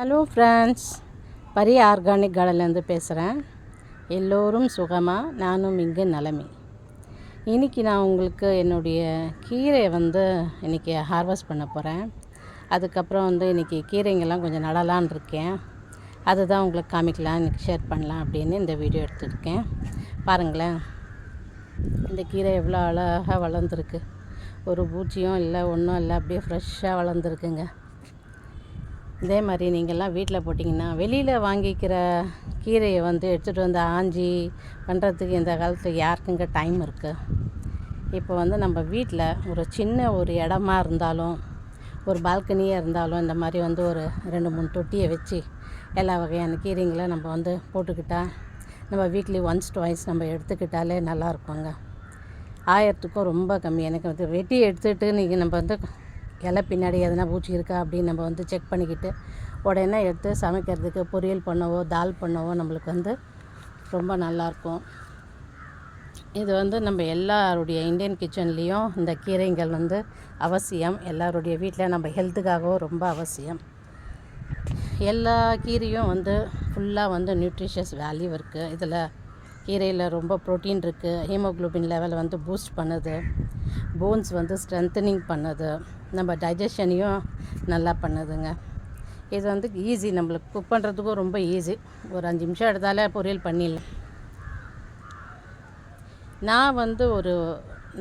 Hello friends, பரி organic கார்டன்லேருந்து பேசுகிறேன். எல்லோரும் சுகமாக, நானும் இங்கு நலமே. இன்றைக்கி நான் உங்களுக்கு என்னுடைய கீரையை இன்றைக்கி ஹார்வெஸ்ட் பண்ண போகிறேன். அதுக்கப்புறம் இன்றைக்கி கீரைங்கெல்லாம் கொஞ்சம் நடலான் இருக்கேன். அதுதான் உங்களுக்கு காமிக்கலாம், இன்றைக்கி ஷேர் பண்ணலாம் அப்படின்னு இந்த வீடியோ எடுத்துருக்கேன். பாருங்களேன், இந்த கீரை எவ்வளோ அழகாக வளர்ந்துருக்கு. ஒரு பூச்சியும் இல்லை, ஒன்றும் இல்லை, அப்படியே ஃப்ரெஷ்ஷாக வளர்ந்துருக்குங்க. இதே மாதிரி நீங்கள்லாம் வீட்டில் போட்டிங்கன்னா, வெளியில் வாங்கிக்கிற கீரையை எடுத்துகிட்டு ஆஞ்சி பண்ணுறதுக்கு இந்த காலத்தில் யாருக்குங்க டைம் இருக்குது? இப்போ நம்ம வீட்டில் ஒரு இடமா இருந்தாலும், ஒரு பால்கனியாக இருந்தாலும், இந்த மாதிரி ஒரு 2-3 தொட்டியை வச்சு எல்லா வகையான கீரைங்களை நம்ம போட்டுக்கிட்டால், நம்ம வீக்லி ஒன்ஸ் டுவைஸ் நம்ம எடுத்துக்கிட்டாலே நல்லாயிருக்குங்க. ஆயிரத்துக்கும் ரொம்ப கம்மி. எனக்கு வெட்டி எடுத்துகிட்டு நீங்கள் நம்ம இலை பின்னாடி எதனா பூச்சி இருக்கா அப்படின்னு நம்ம செக் பண்ணிக்கிட்டு உடனே எடுத்து சமைக்கிறதுக்கு, பொரியல் பண்ணவோ தால் பண்ணவோ நம்மளுக்கு ரொம்ப நல்லாயிருக்கும். இது நம்ம எல்லாருடைய இந்தியன் கிச்சன்லேயும் இந்த கீரைகள் அவசியம். எல்லாருடைய வீட்டில் நம்ம ஹெல்த்துக்காகவும் ரொம்ப அவசியம். எல்லா கீரையும் ஃபுல்லாக நியூட்ரிஷியஸ் வேல்யூ இருக்குது. இதில் கீரையில் ரொம்ப ப்ரோட்டீன் இருக்குது. ஹீமோக்ளோபின் லெவல் பூஸ்ட் பண்ணுது. போன்ஸ் ஸ்ட்ரென்தனிங் பண்ணுது. நம்ம டைஜஷனையும் நல்லா பண்ணுதுங்க. இது ஈஸி, நம்மளுக்கு குக் பண்ணுறதுக்கும் ரொம்ப ஈஸி. ஒரு 5 நிமிஷம் எடுத்தாலே பொரியல் பண்ணிடலாம். நான் ஒரு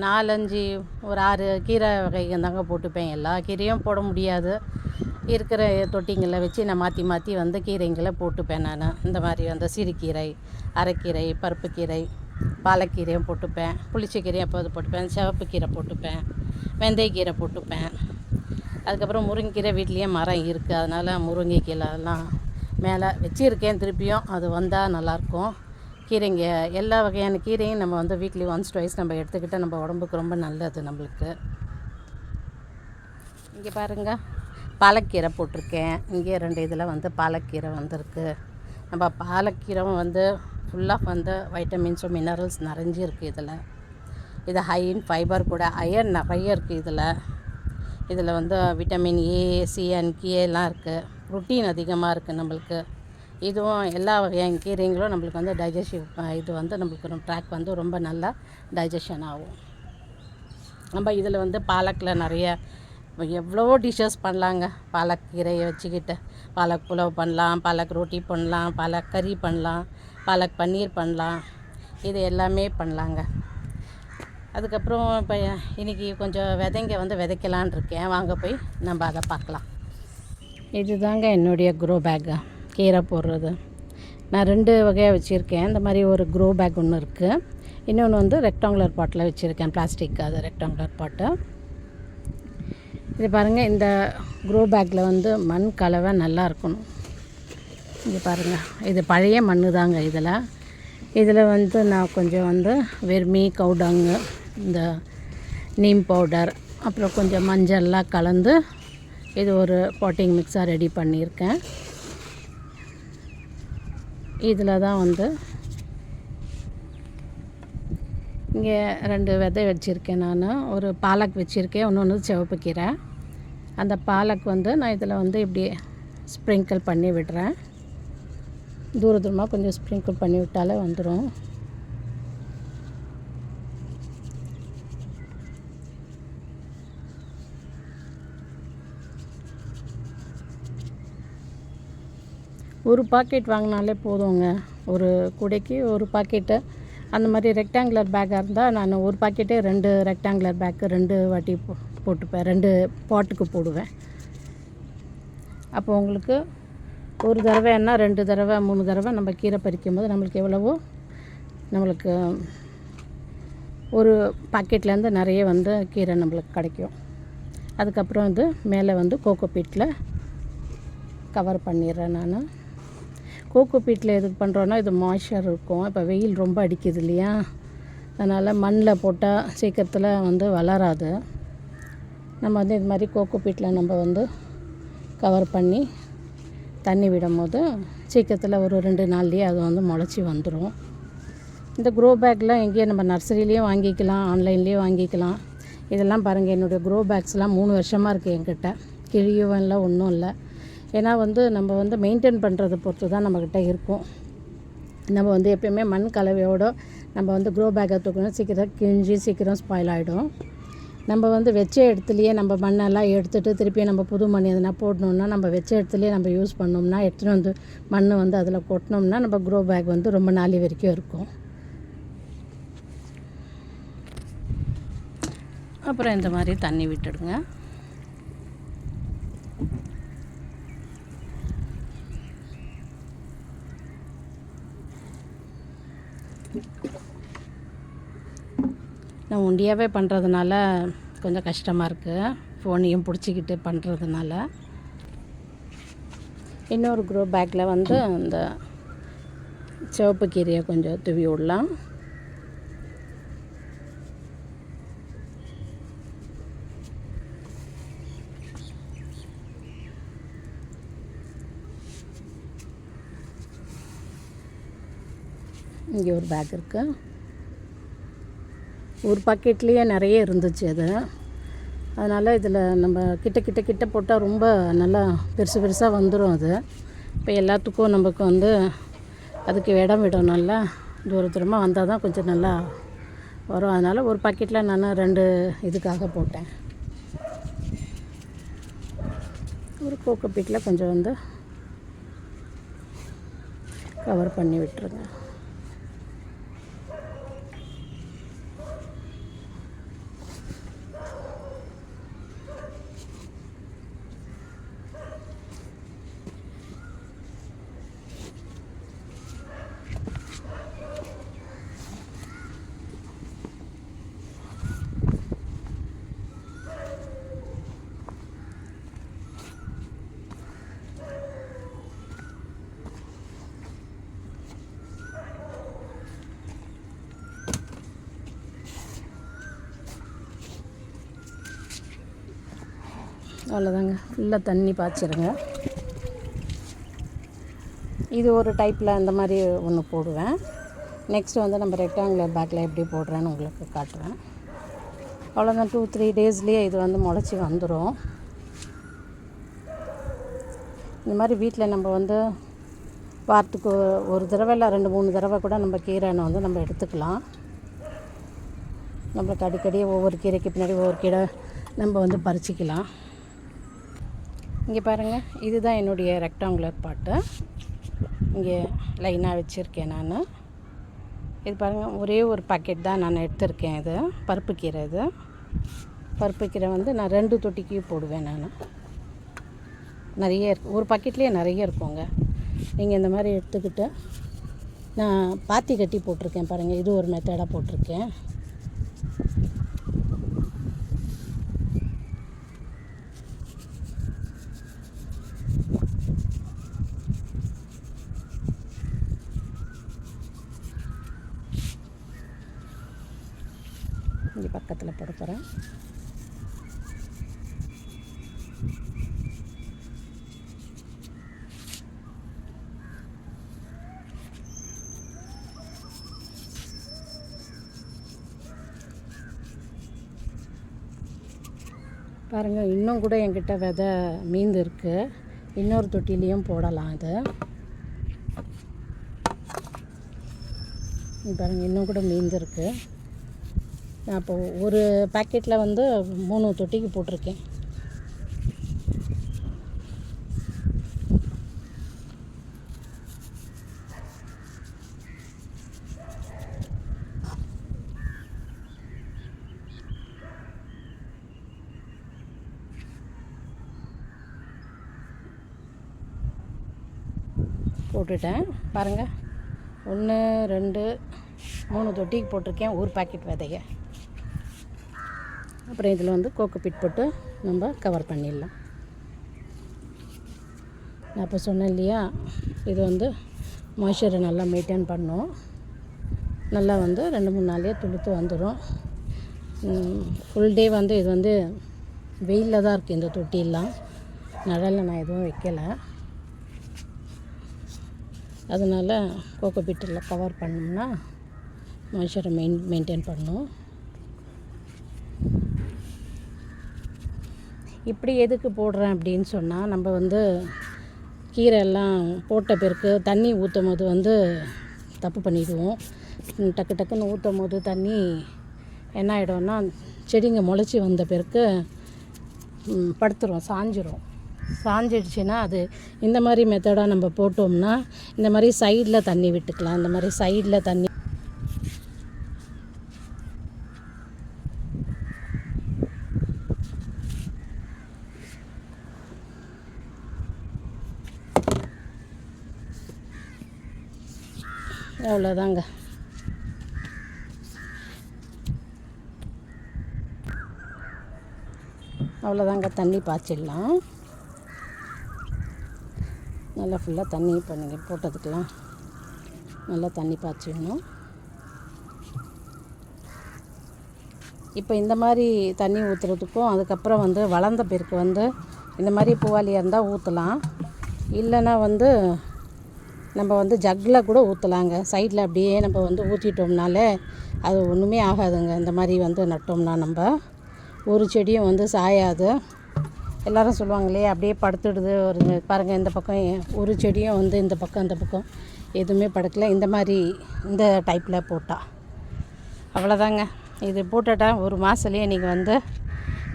6 கீரை வகைகள் தாங்க போட்டுப்பேன். எல்லா கீரையும் போட முடியாது. இருக்கிற தொட்டிங்களை வச்சு நான் மாற்றி மாற்றி கீரைங்களை போட்டுப்பேன். நான் இந்த மாதிரி சிறுகீரை, அரைக்கீரை, பருப்புக்கீரை, பாலக்கீரையும் போட்டுப்பேன். புளிச்சக்கீரையும் எப்போது போட்டுப்பேன். சிவப்பு கீரை போட்டுப்பேன். வெந்தயக்கீரை போட்டுப்பேன். அதுக்கப்புறம் முருங்கைக்கீரை வீட்லேயே மரம் இருக்குது. அதனால் முருங்கைக்கீரைலாம் மேலே வச்சுருக்கேன். திருப்பியும் அது வந்தால் நல்லாயிருக்கும். கீரைங்க எல்லா வகையான கீரையும் நம்ம வீக்லி ஒன்ஸ் டுவைஸ் நம்ம எடுத்துக்கிட்டால் நம்ம உடம்புக்கு ரொம்ப நல்லது. நம்மளுக்கு இங்கே பாருங்கள், பாலக்கீரை போட்டிருக்கேன். இங்கே 2 இதில் பாலக்கீரை வந்திருக்கு. நம்ம பாலக்கீரை ஃபுல்லாக வைட்டமின்ஸும் மினரல்ஸ் நிறைஞ்சிருக்கு. இது ஹை இன் ஃபைபர் கூட. அயர்ன் நிறைய இருக்குது. இதில் vitamin A, C and K எல்லாம் இருக்குது. ப்ரோட்டீன் அதிகமாக இருக்குது நம்மளுக்கு. இதுவும் எல்லா வகையான கீரைங்களும் நம்மளுக்கு டைஜஷன் இது நம்மளுக்கு ட்ராக் ரொம்ப நல்லா டைஜஷன் ஆகும். நம்ம இதில் பாலக்கில் நிறைய எவ்வளோ டிஷ்ஷஸ் பண்ணலாங்க. பாலக் கீரையை வச்சுக்கிட்டு பாலக் புலாவ் பண்ணலாம், பாலக் ரோட்டி பண்ணலாம், பாலக் கறி பண்ணலாம், பாலக் பன்னீர் பண்ணலாம். இது எல்லாமே பண்ணலாங்க. அதுக்கப்புறம் இப்போ இன்றைக்கி கொஞ்சம் விதைங்க விதைக்கலான் இருக்கேன். வாங்க போய் நம்ம அதை பார்க்கலாம். இது தாங்க என்னுடைய க்ரோ பேக்கு, கீரை போடுறது. நான் 2 வகையாக வச்சுருக்கேன். இந்த மாதிரி ஒரு க்ரோ பேக் ஒன்று இருக்குது. இன்னொன்று ரெக்டாங்குலர் பாட்டில் வச்சுருக்கேன். பிளாஸ்டிக், அது ரெக்டாங்குலர் பாட்டு. இது பாருங்கள், இந்த க்ரோ பேக்கில் மண் கலவை நல்லா இருக்கணும். இது பாருங்கள், இது பழைய மண் தாங்க. இதில் நான் கொஞ்சம் வெர்மி, கவுடங்கு, இந்த நீம் பவுடர், அப்புறம் கொஞ்சம் மஞ்சள்லாம் கலந்து இது ஒரு பாட்டிங் மிக்ஸாக ரெடி பண்ணியிருக்கேன். இதில் தான் இங்கே 2 விதை வச்சுருக்கேன். நான் ஒரு பாலக் வச்சுருக்கேன், இன்னொன்று சிவப்பு கீரை. அந்த பாலக் நான் இதில் இப்படி ஸ்ப்ரிங்கிள் பண்ணி விடுறேன். தூரமாக கொஞ்சம் ஸ்ப்ரிங்கிள் பண்ணி விட்டாலே வந்துடும். ஒரு பாக்கெட் வாங்கினாலே போதுங்க. ஒரு கூடைக்கு ஒரு பாக்கெட்டு. அந்த மாதிரி ரெக்டாங்குலர் பேக்காக இருந்தால் நான் ஒரு பாக்கெட்டே 2 ரெக்டாங்குலர் பேக்கு 2 வாட்டி போட்டுப்பேன். 2 பாட்டுக்கு போடுவேன். அப்போ உங்களுக்கு ஒரு தடவை என்ன 2 தடவை 3 தடவை நம்ம கீரை பறிக்கும் போது நம்மளுக்கு எவ்வளவோ நம்மளுக்கு ஒரு பாக்கெட்லேருந்து நிறைய கீரை நம்மளுக்கு கிடைக்கும். அதுக்கப்புறம் மேலே கோகோ பீட்டில் கவர் பண்ணிடுறேன். நான் கோகோ பீட்டில் எதுக்கு பண்ணுறோன்னா, இது மாய்ஸ்சர் இருக்கும். இப்போ வெயில் ரொம்ப அடிக்குது இல்லையா, அதனால் மண்ணில் போட்டால் சீக்கிரத்தில் வளராது. நம்ம இது மாதிரி கோகோ பீட்டில் நம்ம கவர் பண்ணி தண்ணி விடும் போது சீக்கிரத்தில் ஒரு 2 நாள்லேயே அது முளைச்சி வந்துடும். இந்த க்ரோ பேக்கில் எங்கேயும் நம்ம நர்சரிலேயும் வாங்கிக்கலாம், ஆன்லைன்லேயும் வாங்கிக்கலாம். இதெல்லாம் பாருங்கள், என்னுடைய க்ரோ பேக்ஸ்லாம் 3 வருஷமாக இருக்குது என்கிட்ட. கிழியும் இல்லை, ஒன்றும் இல்லை. ஏன்னா நம்ம மெயின்டைன் பண்ணுறதை பொறுத்து தான் நம்மக்கிட்ட இருக்கும். நம்ம எப்போயுமே மண் கலவையோடு நம்ம க்ரோ பேக்கை தூக்கணும், சீக்கிரம் கிழிஞ்சி சீக்கிரம் ஸ்பாயில் ஆகிடும். நம்ம வச்ச இடத்துலையே நம்ம மண்ணெல்லாம் எடுத்துகிட்டு திருப்பி நம்ம புது மண் எதுனா போடணுன்னா நம்ம வச்ச இடத்துலையே நம்ம யூஸ் பண்ணோம்னா எடுத்துகிட்டு மண் அதில் கொட்டினோம்னா நம்ம க்ரோ பேக் ரொம்ப நாள் வரைக்கும் இருக்கும். அப்புறம் இந்த மாதிரி தண்ணி விட்டுடுங்க. நான் ஒண்டியாகவே பண்ணுறதுனால கொஞ்சம் கஷ்டமாக இருக்குது, ஃபோனையும் பிடிச்சிக்கிட்டு பண்ணுறதுனால. இன்னொரு க்ரோ பேக்கில் அந்த சிவப்பு கீரையை கொஞ்சம் தூவி விடலாம். இங்கே ஒரு பேக் இருக்குது. ஒரு பாக்கெட்லேயே நிறைய இருந்துச்சு அது. அதனால் இதில் நம்ம கிட்ட போட்டால் ரொம்ப நல்லா பெருசாக வந்துடும் அது. இப்போ எல்லாத்துக்கும் நமக்கு அதுக்கு இடம் விடணும்ல, தூரமாக வந்தால் தான் கொஞ்சம் நல்லா வரும். அதனால் ஒரு பாக்கெட்டில் நான் 2 இதுக்காக போட்டேன். ஒரு கோகோபீட்டில் கொஞ்சம் கவர் பண்ணி விட்டுருங்க. அவ்வளோதாங்க, ஃபுல்லாக தண்ணி பாய்ச்சிருங்க. இது ஒரு டைப்பில் இந்த மாதிரி ஒன்று போடுவேன். நெக்ஸ்ட் நம்ம ரெக்டாங்குலர் பேக்கில் எப்படி போடுறேன்னு உங்களுக்கு காட்டுறேன். அவ்வளோதான், 2-3 டேஸ்லேயே இது முளைச்சி வந்துடும். இந்த மாதிரி வீட்டில் நம்ம வாரத்துக்கு ஒரு தடவை இல்லை 2-3 தடவை கூட நம்ம கீரைன்னு நம்ம எடுத்துக்கலாம். நம்மளுக்கு அடிக்கடி ஒவ்வொரு கீரைக்கு பின்னாடி ஒவ்வொரு கீரை நம்ம பறிச்சிக்கலாம். இங்கே பாருங்கள், இதுதான் என்னுடைய ரெக்டாங்குலர் பாட்டு. இங்கே லைனாக வச்சுருக்கேன் நான். இது பாருங்கள், ஒரே ஒரு பாக்கெட் தான் நான் எடுத்திருக்கேன். இது பருப்பு கீரை. இது பருப்பு கீரை நான் 2 தொட்டிக்கு போடுவேன். நான் நிறைய இருக்குது, ஒரு பாக்கெட்லேயே நிறைய இருக்குங்க. நீங்கள் இந்த மாதிரி எடுத்துக்கிட்டு நான் பாத்தி கட்டி போட்டிருக்கேன் பாருங்கள். இது ஒரு மெத்தடாக போட்டிருக்கேன். இங்கே பக்கத்தில் போட போகிறேன். பாருங்கள், இன்னும் கூட என்கிட்ட விதை மீந்து இருக்குது. இன்னொரு தொட்டிலையும் போடலாம். இது பாருங்கள், இன்னும் கூட மீந்து இருக்குது. நான் இப்போ ஒரு பேக்கெட்டில் 3 தொட்டிக்கு போட்டிருக்கேன். போட்டுட்டேன் பாருங்கள், 1 2 3 தொட்டிக்கு போட்டிருக்கேன் ஒரு பாக்கெட் விதைய. அப்புறம் இதில் கோகோபீட் போட்டு நம்ம கவர் பண்ணிடலாம். நான் இப்போ சொன்னேன் இல்லையா, இது மாய்ஸ்சரை நல்லா மெயின்டைன் பண்ணும். நல்லா 2-3 நாளையே துளுத்து வந்துடும். ஃபுல் டே இது வெயிலில் தான் இருக்குது. இந்த தொட்டியெல்லாம் நிழலில் நான் எதுவும் வைக்கலை. அதனால் கோகோபீட்டில் கவர் பண்ணோம்னா மாய்ஸ்சரை மெயின்டைன் பண்ணும். இப்படி எதுக்கு போடுறேன் அப்படின்னு சொன்னால், நம்ம கீரை எல்லாம் போட்ட பிறகு தண்ணி ஊற்றும் போது வந்து தப்பு பண்ணிவிடுவோம். டக்கு டக்குன்னு ஊற்றும் போது தண்ணி என்ன ஆகிடும்னா செடிங்க முளைச்சி வந்த பிறகு படுத்துரும், சாஞ்சிடுச்சுன்னா அது இந்த மாதிரி மெத்தடாக நம்ம போட்டோம்னா இந்த மாதிரி சைடில் தண்ணி விட்டுக்கலாம். இந்த மாதிரி சைடில் தண்ணி அவ்வளோதாங்க. தண்ணி பாய்ச்சிடலாம். நல்லா ஃபுல்லாக தண்ணி இப்போ நீங்கள் போட்டதுக்கெலாம் நல்லா தண்ணி பாய்ச்சிடணும். இப்போ இந்த மாதிரி தண்ணி ஊற்றுறதுக்கும் அதுக்கப்புறம் வந்து வளர்ந்த பிறகு வந்து இந்த மாதிரி பூவாலியாக இருந்தால் ஊற்றலாம். இல்லைன்னா வந்து நம்ம வந்து ஜக்கில் கூட ஊற்றலாங்க. சைடில் அப்படியே நம்ம வந்து ஊற்றிட்டோம்னாலே அது ஒன்றுமே ஆகாதுங்க. இந்த மாதிரி வந்து நட்டோம்னா நம்ம ஒரு செடியும் வந்து சாயாது. எல்லோரும் சொல்லுவாங்களே அப்படியே படுத்துடுது ஒரு பாருங்கள். இந்த பக்கம் ஒரு செடியும் வந்து இந்த பக்கம் அந்த பக்கம் எதுவுமே படுக்கலை. இந்த மாதிரி இந்த டைப்பில் போட்டால் அவ்வளோதாங்க. இது போட்டுட்டா ஒரு மாதத்துலேயே நீங்கள் வந்து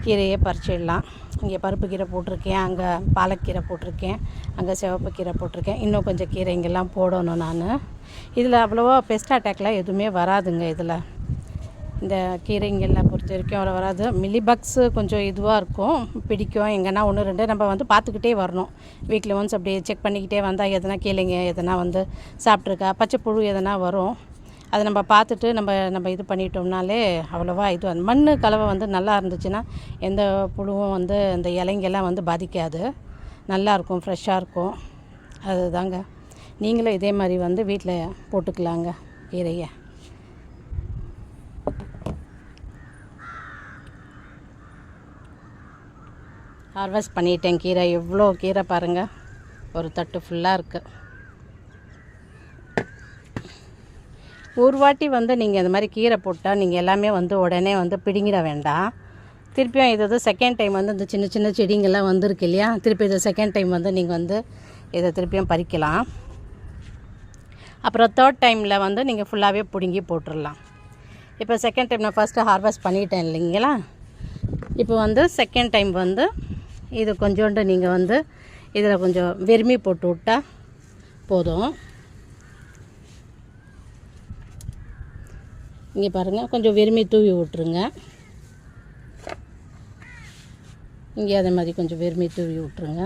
கீரையை பறிச்சிடலாம். இங்கே பருப்பு கீரை போட்டிருக்கேன், அங்கே பாலக்கீரை போட்டிருக்கேன், அங்கே சிவப்பு கீரை போட்டிருக்கேன். இன்னும் கொஞ்சம் கீரைங்கெல்லாம் போடணும் நான். இதில் அவ்வளோவா பெஸ்ட் அட்டாக்லாம் எதுவுமே வராதுங்க. இதில் இந்த கீரைங்கெல்லாம் பொறுத்த வரைக்கும் அவ்வளோ வராது. மில்லிபக்ஸு கொஞ்சம் இதுவாக இருக்கும், பிடிக்கும். எங்கன்னா 1-2 நம்ம வந்து பார்த்துக்கிட்டே வரணும். வீக்லி ஒன்ஸ் அப்படியே செக் பண்ணிக்கிட்டே வந்தால் எதனா கீரைங்க எதனா வந்து சாப்பிட்ருக்கா, பச்சை புழு எதனா வரும். அதை நம்ம பார்த்துட்டு நம்ம இது பண்ணிட்டோம்னாலே அவ்வளோவா இது மண் கலவை வந்து நல்லா இருந்துச்சுன்னா எந்த புழுவும் வந்து இந்த இலைங்கெல்லாம் வந்து பாதிக்காது. நல்லாயிருக்கும், ஃப்ரெஷ்ஷாக இருக்கும். அதுதாங்க. நீங்களும் இதே மாதிரி வந்து வீட்டில் போட்டுக்கலாங்க கீரையை. ஹார்வெஸ்ட் பண்ணிட்டேன் கீரை. எவ்வளோ கீரை பாருங்கள், ஒரு தட்டு ஃபுல்லாக இருக்குது. ஒரு வாட்டி வந்து நீங்கள் இந்த மாதிரி கீரை போட்டால் நீங்கள் எல்லாமே வந்து உடனே வந்து பிடுங்கிட வேண்டாம். திருப்பியும் இது செகண்ட் டைம் வந்து இந்த சின்ன சின்ன செடிங்கெல்லாம் வந்திருக்கு இல்லையா, திருப்பி இது செகண்ட் டைம் வந்து நீங்கள் வந்து இதை திருப்பியும் பறிக்கலாம். அப்புறம் தேர்ட் டைமில் வந்து நீங்கள் ஃபுல்லாகவே பிடுங்கி போட்டுடலாம். இப்போ செகண்ட் டைம் நான் ஃபஸ்ட்டு ஹார்வெஸ்ட் பண்ணிட்டேன் இல்லைங்களா, இப்போ வந்து செகண்ட் டைம் வந்து இது கொஞ்சோண்டு நீங்கள் வந்து இதில் கொஞ்சம் வெர்மி போட்டு விட்டால் போதும். இங்கே பாருங்கள், கொஞ்சம் வெறுமை தூவி விட்ருங்க. இங்கே அதே மாதிரி கொஞ்சம் வெறுமை தூவி விட்ருங்க.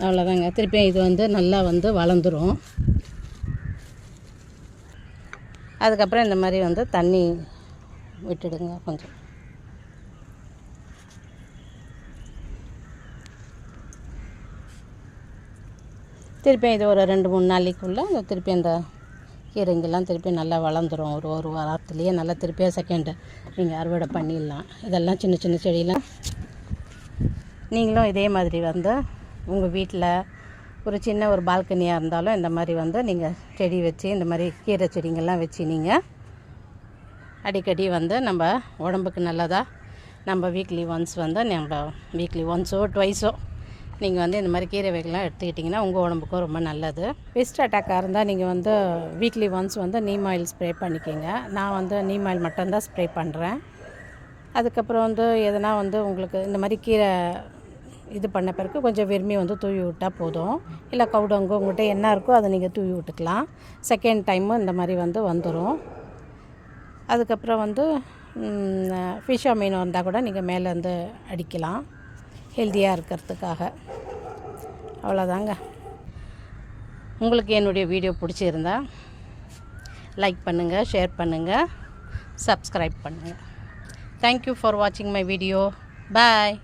அவ்வளோதாங்க. திருப்பியும் இது வந்து நல்லா வந்து வளர்ந்துடும். அதுக்கப்புறம் இந்த மாதிரி வந்து தண்ணி விட்டுடுங்க கொஞ்சம். திருப்பி இது ஒரு 2-3 நாளைக்குள்ளே திருப்பி அந்த கீரைங்கெல்லாம் திருப்பி நல்லா வளர்ந்துடும். ஒரு வாரத்துலேயே நல்லா திருப்பியாக செகண்டு நீங்கள் அறுவடை பண்ணிடலாம். இதெல்லாம் சின்ன சின்ன செடியெலாம் நீங்களும் இதே மாதிரி வந்து உங்கள் வீட்டில் ஒரு சின்ன ஒரு பால்கனியாக இருந்தாலும் இந்த மாதிரி வந்து நீங்கள் செடி வச்சு இந்த மாதிரி கீரை செடிங்கெல்லாம் வச்சு நீங்கள் அடிக்கடி வந்து நம்ம உடம்புக்கு நல்லதாக நம்ம வீக்லி ஒன்ஸ் வந்து நம்ம வீக்லி ஒன்ஸோ ட்வைஸோ நீங்கள் வந்து இந்த மாதிரி கீரை வகைலாம் எடுத்துக்கிட்டிங்கன்னா உங்கள் உடம்புக்கும் ரொம்ப நல்லது. பெஸ்ட் அட்டாக்காக இருந்தால் நீங்கள் வந்து வீக்லி ஒன்ஸ் வந்து நீம் ஆயில் ஸ்ப்ரே பண்ணிக்கோங்க. நான் வந்து நீம் ஆயில் மட்டும்தான் ஸ்ப்ரே பண்ணுறேன். அதுக்கப்புறம் வந்து எதனா வந்து உங்களுக்கு இந்த மாதிரி கீரை இது பண்ண பிறகு கொஞ்சம் வெறுமை வந்து தூவி விட்டால் போதும். இல்லை கவுடங்கோ உங்கள்கிட்ட என்ன இருக்கோ அதை நீங்கள் தூவி விட்டுக்கலாம். செகண்ட் டைமும் இந்த மாதிரி வந்து வந்துடும். அதுக்கப்புறம் வந்து ஃபிஷ் அமீனோ இருந்தால் கூட நீங்கள் மேலே வந்து அடிக்கலாம், ஹெல்த்தியாக இருக்கிறதுக்காக. அவ்வளோதாங்க. உங்களுக்கு என்னுடைய வீடியோ பிடிச்சிருந்தா லைக் பண்ணுங்கள், ஷேர் பண்ணுங்கள், சப்ஸ்கிரைப் பண்ணுங்கள். தேங்க்யூ ஃபார் வாட்சிங் மை வீடியோ. பாய்.